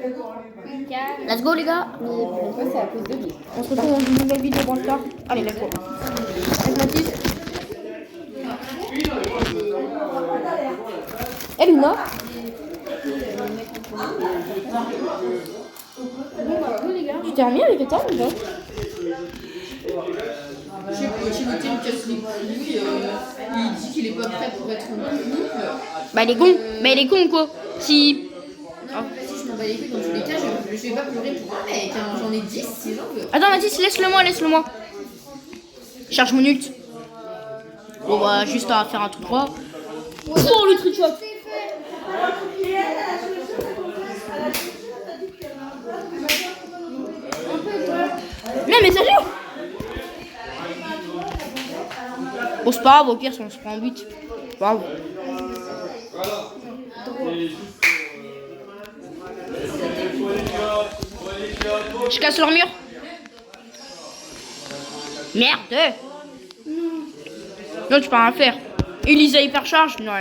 Let's go les gars. C'est à cause de lui. On se retrouve dans une nouvelle vidéo dans le temps. Allez, let's go. Avec Mathis. Et Luna. Tu t'es remis avec le temps ou pas? Je sais pas, j'ai noté le casse les couilles. Il dit qu'il est pas prêt pour être en couple. Bah il est con. Mais il est con quoi. Si. Non, vas-y, je m'en bats les couilles dans tous les cas. Je vais pas pleurer pour un mec. Hein. J'en ai 10 si j'en veux. Attends Mathis, laisse-le moi. Charge mon ult. On va juste à faire un tout droit. Oh le trick shot. Non mais sérieux. Bon c'est pas grave, au pire si on se prend en but. C'est pas grave. Je casse leur mur. Merde. Non tu peux rien faire. Elisa hypercharge. Non.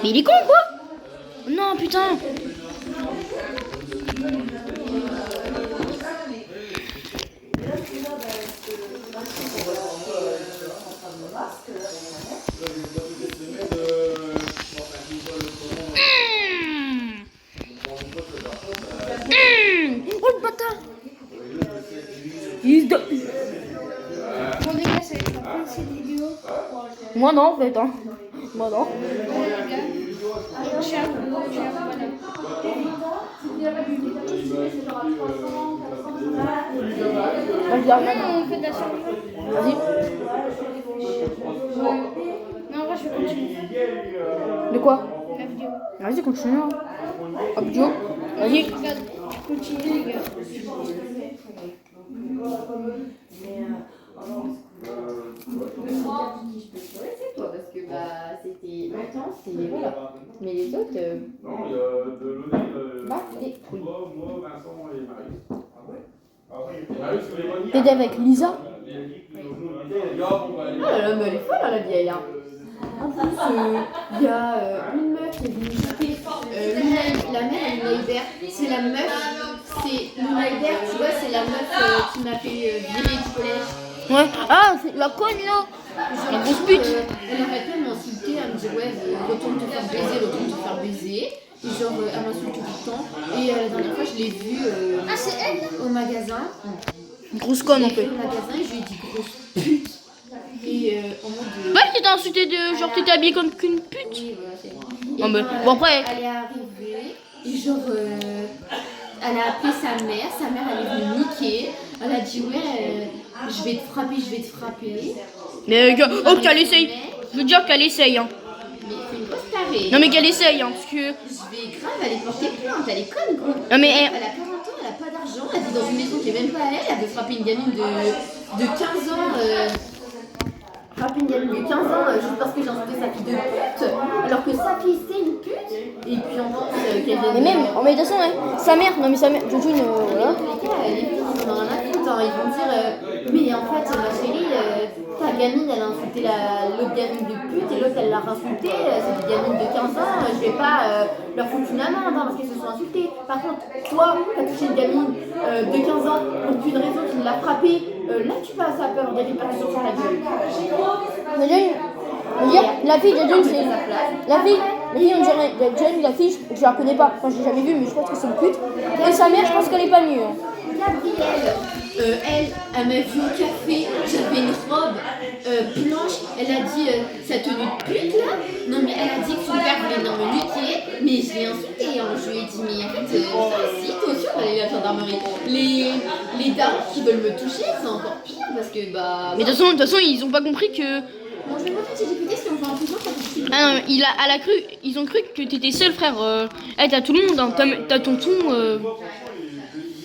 Mais il est con quoi. Non putain. Oh le bâtard. Moi non en fait hein. Moi non. On fait de la survie. Vas-y. Non, en vrai, je vais continuer De quoi? la vidéo. Vas-y continue. Hop Joe. Vas-y. Regarde, continue, les gars. Parce que bah c'était longtemps, c'est voilà. Mais les autres, Non, il y a de l'honneur. bah les couilles. Moi, Vincent et Marie. Ah ouais. T'es avec Lisa? Ah là là, mais elle est folle hein, la vieille. Hein. En plus, il y a une meuf qui est venue jeter la mère à Luna Hybert. C'est la meuf, c'est Luna Hybert, tu vois, c'est la meuf qui m'a fait virer du collège. Ouais. Ah c'est la conne là. La grosse pute. Elle arrête pas de m'insulter, elle me dit ouais, retourne te faire baiser. Et genre, elle m'insulte tout le temps. Et la dernière fois, je l'ai vue Ah, c'est elle? au magasin. Grosse conne en J'ai fait. fait au magasin et je lui ai dit grosse pute. Et en mode. Ouais tu t'es insulté de genre t'étais habillée comme qu'une pute. Oui, voilà, c'est Non, mais quand bon, après- Elle est arrivée et genre. Elle a appelé sa mère elle est venue niquer. Elle a dit ouais, je vais te frapper. Mais oh qu'elle essaye. Je veux dire qu'elle essaye hein. Mais c'est une grosse tarée. Non mais qu'elle essaye hein parce que. Je vais grave aller porter plainte, elle est conne quoi. Non mais Elle a 40 ans, elle a pas d'argent, elle vit dans une maison qui est même pas à elle, elle veut frapper une gamine de 15 ans. Frapper une gamine de 15 ans juste parce que j'ai insulté sa fille de pute, alors que sa fille c'est une pute. Et puis en plus qu'elle Mais même en méditation hein. Sa mère, non mais sa mère, Jojo voilà. les gars, les filles, ils en ont rien à foutre, hein. Ils vont dire mais en fait ma chérie, ta gamine elle a insulté l'autre gamine de pute et l'autre elle l'a insultée, c'est des gamines de 15 ans, je vais pas leur foutre une amende hein, parce qu'elles se sont insultées. Par contre, toi, t'as touché une gamine de 15 ans pour aucune raison qui l'a frappée, là tu passes à peur des répercussions sur la gueule. Mais je veux dire, la fille de Jane c'est. La fille, on dirait Jane, la fille, je la connais pas. Enfin je l'ai jamais vue mais je pense que c'est une pute. Et sa mère je pense qu'elle est pas mieux. Hein. Gabrielle, elle m'a vu au café, j'avais une robe blanche, elle a dit sa tenue de pute là. Non mais elle a dit que son père voulait non me niquer, mais je l'ai insulté, hein. Je lui ai dit mais en fait ça aussi toi aussi on va aller à la gendarmerie. Les dames qui veulent me toucher c'est encore pire parce que bah. Mais de toute façon ils ont pas compris que. Bon je vais pas faire ChatGPT si on fait un plus ça possible. Ah non, ils ont cru que t'étais seul frère. T'as tout le monde, hein. T'as tonton.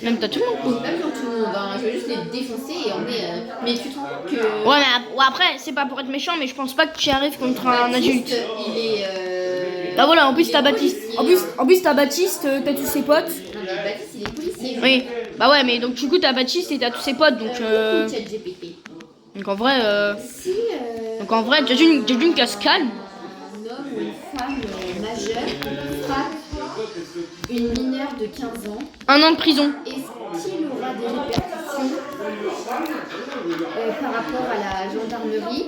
Même t'as tout le monde quoi. Même quand tout le monde, hein. Je vais juste les défoncer et en vrai, mais tu te rends compte que. Ouais mais après c'est pas pour être méchant mais je pense pas que tu y arrives contre un adulte. Il est. Bah voilà en plus il t'as est Baptiste. policier. En plus t'as Baptiste, t'as tous ses potes. Non mais Baptiste il est policier. Oui. Bah ouais, mais donc du coup, t'as Baptiste et t'as tous ses potes, donc ChatGPT. en vrai, Si déjà une classe calme. un homme ou une femme majeure frappe une mineure de 15 ans, 1 an de prison. est-ce qu'il aura des répercussions par rapport à la gendarmerie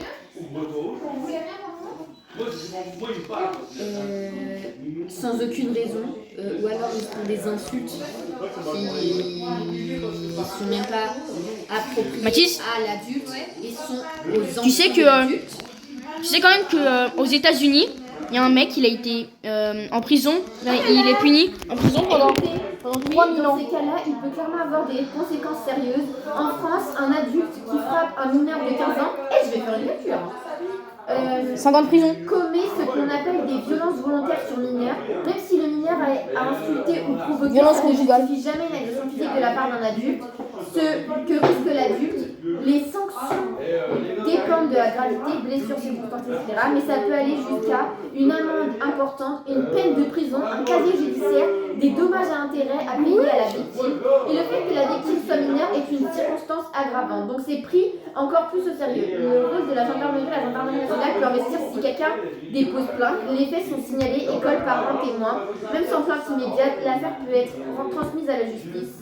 sans aucune raison, ou alors ils font des insultes qui ne sont même pas appropriées Mathis, à l'adulte et sont aux enfants tu sais que, de l'adulte. tu sais quand même que aux États-Unis, il y a un mec, il a été en prison. Il est puni en prison pendant 3000 ans. Dans ces cas-là, il peut clairement avoir des conséquences sérieuses. En France, un adulte qui frappe un mineur de 15 ans, et je vais faire une lecture, 5 ans de prison. commet ce qu'on appelle des violences volontaires sur mineur, même si le mineur a insulté ou provoqué, Violence ça ne conjugale. justifie jamais une agression physique de la part d'un adulte. Ce que risque l'adulte, les sanctions dépendent de la gravité, blessures circonstanciées, etc. Mais ça peut aller jusqu'à une amende importante, une peine de prison, un casier judiciaire, des dommages à intérêt à payer à la victime. Et le fait que la victime soit mineure est une circonstance aggravante. Donc c'est pris encore plus au sérieux. Le rôle de la gendarmerie nationale peut investir si quelqu'un dépose plainte. Les faits sont signalés, école, parents, témoins. Même sans plainte immédiate, l'affaire peut être transmise à la justice.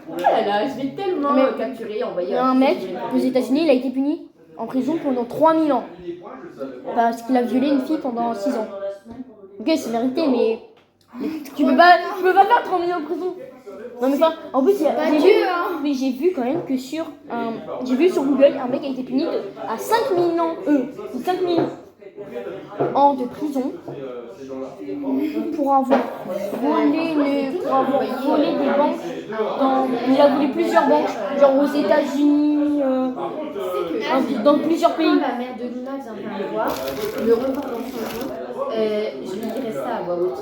Oh là là, je vais tellement capturer, envoyer. Il y a un mec aux États-Unis, il a été puni en prison pendant 3000 ans parce qu'il a violé une fille pendant 6 ans. Ok, c'est mérité, mais tu peux pas faire 3000 ans en prison. Non mais enfin, en plus, mais j'ai vu quand même que sur Google, un mec a été puni à 5000 ans, 5000 ans de prison pour avoir volé des banques. Il a volé plusieurs banques, genre aux États-Unis, dans plusieurs pays. Quand la mère de Luna viendra me voir, le revoir dans son lit, je lui dirai ça à voix haute.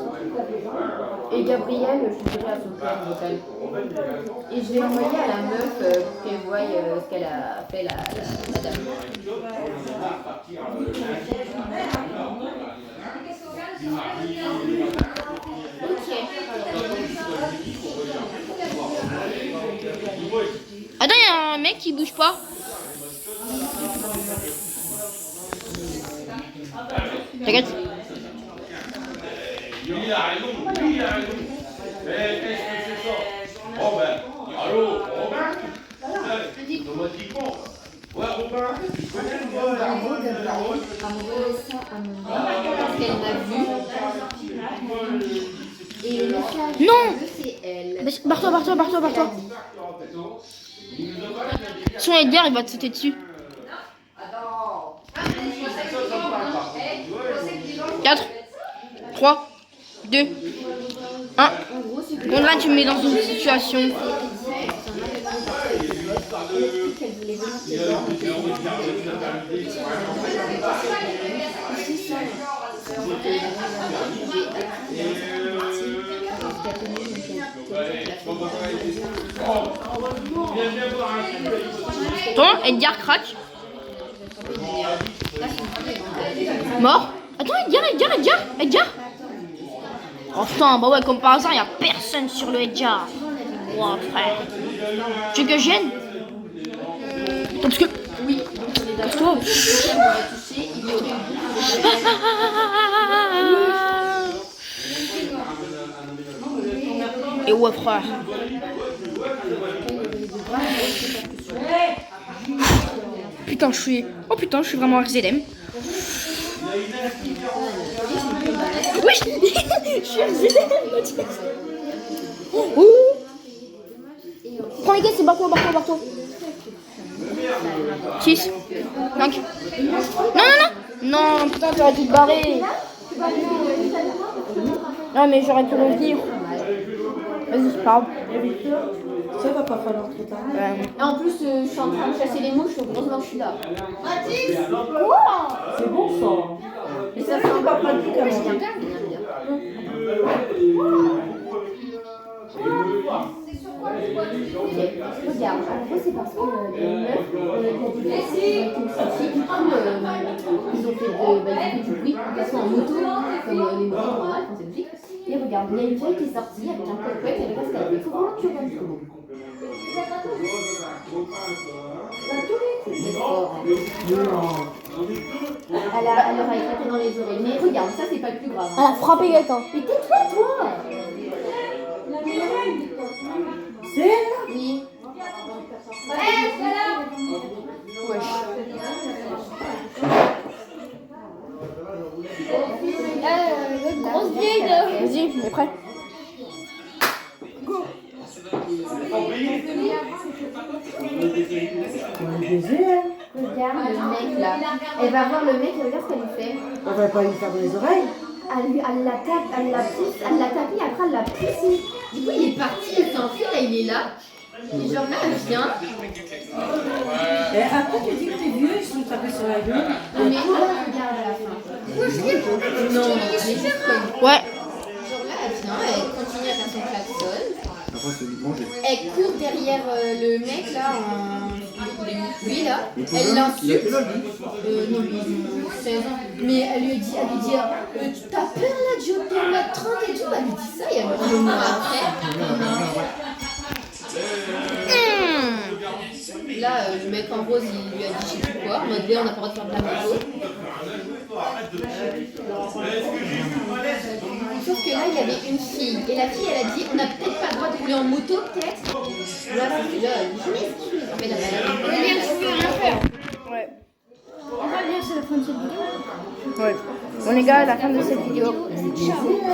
Et Gabriel, je lui dirai à son père vocal. Et je vais l'envoyer à la meuf pour qu'elle voie ce qu'elle a fait la dame. Attends, il y a un mec qui bouge pas. T'inquiète. Il a raison. Mais qu'est-ce que c'est ça? Robin. Allô, Robin? Automatiquement. Ouais, Robin, tu connais le gars là? Envoyer ça à mon mère parce qu'elle m'a vu. Et le message Non. c'est elle. Barre-toi. Son Edgar, il va te sauter dessus. 4, 3, 2, 1. Bon là tu me mets dans une situation. Attends, Edgar craque. Mort. Attends, Edgar. Oh putain, bah ouais, comme par hasard, y a personne sur le Edgar. Oh frère. Tu veux que je gêne? Parce que... Oui, Casse-toi. Et ouais frère. Putain, je suis vraiment RZM. Oui, je suis RZM. Ouh. Prends les gars, c'est barre-toi. 6, 5. Non, putain, t'aurais dû te barrer. Non, mais j'aurais pu revenir. Vas-y, c'est pas grave. Ça va pas falloir trop tard. Et en plus, je suis en train de chasser les mouches, heureusement que je suis là. C'est bon ça. Et ça, c'est encore pratique à manger. Regarde, en gros, c'est parce que les meufs, il y a des personnes qui ont été licenciées, du coup, ils ont fait du bruit, parce qu'en moto, comme les motos normales, quand c'est logique. Et regarde, il y a une fille qui est sortie avec un code web et le casque à la Il faut vraiment que tu regardes jusqu'au bout. C'est fort, hein. Elle aura éclaté dans les oreilles. Mais regarde, ça c'est pas le plus grave. Elle a frappé quelqu'un. Mais tais-toi, toi. C'est elle? Oui. Grosse vieille de. Vas-y, on est prêt. On est baisé, elle. Regarde le mec là. Elle va voir le mec et regarde ce qu'elle lui fait. On va pas lui faire dans les oreilles. Elle la tape, elle l'a tapé, après elle l'a poussé. Du coup il est parti, il s'est enfui, là il est là. Et genre là elle vient. Et après, tu dis que t'es vieux, ils sont tapés sur la gueule. Mais regarde à la fin. Non, mais juste comme. Ouais. Genre là elle vient, elle continue à faire son klaxon. Elle court derrière le mec là, lui là. Elle l'insulte. Non, mais ils ont 16 ans. Mais elle lui dit, t'as peur là de jouer au mètre 30 et tout. Elle lui dit ça et elle le remet après. Là, le mec en rose, il lui a dit je sais plus quoi. En mode, on n'a pas le droit de faire de la moto. Sauf que là, il y avait une fille. Et la fille, elle a dit on n'a peut-être pas le droit de rouler en moto, peut-être. Là, c'était là, je m'excuse. En fait, William, tu peux rien faire. Ouais. On va bien, c'est la fin de cette vidéo. Ouais. Bon les gars, à la fin de cette vidéo.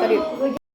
Salut.